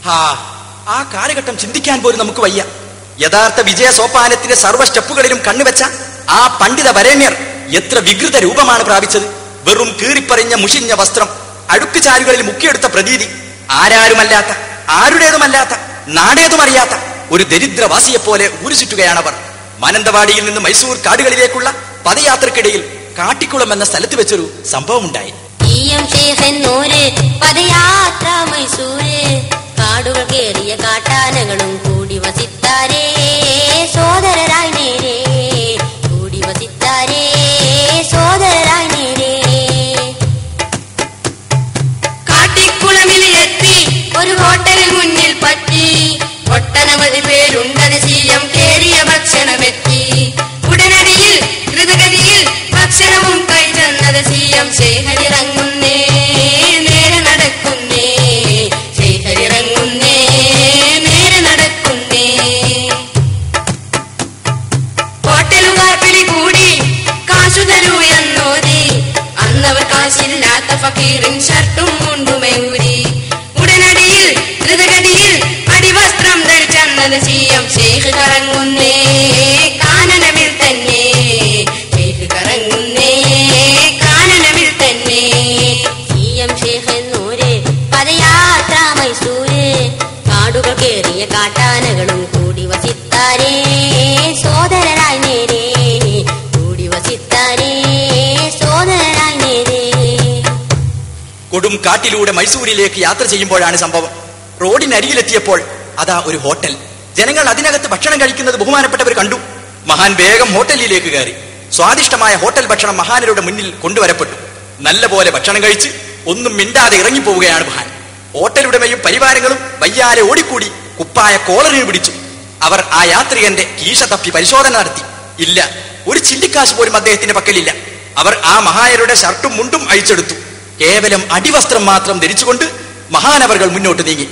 ആ കാലഘട്ടം ചിന്തിക്കാൻ പോലും നമുക്ക് വയ്യ. യഥാർത്ഥ വിജയ സോപാനത്തിന്റെ സർവ്വ സ്റ്റെപ്പുകളിലും കണ്ണുവെച്ച ആ പണ്ഡിത വരേണ്യർ എത്ര വികൃത രൂപമാണ് പ്രാപിച്ചത്. വെറും കീറിപ്പറിഞ്ഞ മുഷിഞ്ഞ വസ്ത്രം, അഴുക്കുചാലുകളിൽ മുക്കിയെടുത്ത പ്രതീതി, ആരാരുമല്ലാത്ത, ആരുടേതുമല്ലാത്ത, നാടേതുമറിയാത്ത ഒരു ദരിദ്രവാസിയെപ്പോലെ ഊരുചുറ്റുകയാണവർ. മാനന്തവാടിയിൽ നിന്ന് മൈസൂർ കാടുകളിലേക്കുള്ള പദയാത്രക്കിടയിൽ കാട്ടിക്കുളം എന്ന സ്ഥലത്ത് വെച്ചൊരു സംഭവമുണ്ടായി. പദയാത്ര മൈസൂര്, കാടുകൾ കേറിയ കാട്ടാനകളും കൂടി വസിത്താരേ സോദരരായി നേരേ, കൂടി വസിത്താരേ സോദരരായി നേരേ. കാട്ടിക്കുളമിൽ എത്തി ഒരു ഹോട്ടലിൽ മുന്നിൽ പറ്റി, ഒട്ടനവധി പേരുണ്ടത് സീയം കേറിയ ഭക്ഷണമെത്തി. ഉടനടിയിൽ ദ്രുതഗതിയിൽ ഭക്ഷണവും കൈതന്നത് സീയം ശേഖരിറങ്ങുന്നേ, നേരെ നടക്കുന്നേ, ശേഖരിറങ്ങുന്നേ, നേരെ നടക്കുന്നേ. ഹോട്ടലുകാർ പിടികൂടി കാശു തരൂ എന്നോതി, അന്നവർ കാശില്ലാത്ത ഫക്കീറിൻ ഷർട്ടും മുണ്ടുമേ ഊരി. ഉടനടിയിൽ ദ്രുതഗതിയിൽ അടിവസ്ത്രം ധരിച്ചെന്നത് സീയം ശേഖ് കറങ്ങുന്നേ, കാനനവിൽ തന്നെ, ശേഖ് കറങ്ങുന്നേ, കാനനവിൽ തന്നെ. സീയം ശേഖ് എന്നൂര് പദയാത്ര മൈസൂര്, കാടുകൾ കേറിയ കാട്ടാനകളും കൂടി വസിത്താരേ സോദരരായി നേരേ, കൂടി വസിത്താരേ സോദരരായി നേരേ. കൊടും കാട്ടിലൂടെ മൈസൂരിലേക്ക് യാത്ര ചെയ്യുമ്പോഴാണ് സംഭവം. റോഡിനരികിലെത്തിയപ്പോൾ അതാ ഒരു ഹോട്ടൽ. ജനങ്ങൾ അതിനകത്ത് ഭക്ഷണം കഴിക്കുന്നത് ബഹുമാനപ്പെട്ടവർ കണ്ടു. മഹാൻ വേഗം ഹോട്ടലിലേക്ക് കയറി. സ്വാദിഷ്ടമായ ഹോട്ടൽ ഭക്ഷണം മഹാനരുടെ മുന്നിൽ കൊണ്ടുവരപ്പെട്ടു. നല്ല പോലെ ഭക്ഷണം കഴിച്ച് ഒന്നും മിണ്ടാതെ ഇറങ്ങിപ്പോവുകയാണ് മഹാൻ. ഹോട്ടലുടമയും പരിവാരങ്ങളും വയ്യാലെ ഓടിക്കൂടി കുപ്പായ കോളറിന് പിടിച്ചു. അവർ ആ യാത്രികന്റെ കീശ തപ്പി പരിശോധന നടത്തി. ഇല്ല, ഒരു ചില്ലിക്കാശ് പോലും അദ്ദേഹത്തിന്റെ പക്കലില്ല. അവർ ആ മഹാനരുടെ ഷർട്ടും മുണ്ടും അഴിച്ചെടുത്തു. കേവലം അടിവസ്ത്രം മാത്രം ധരിച്ചുകൊണ്ട് മഹാനവറുകൾ മുന്നോട്ട് നീങ്ങി.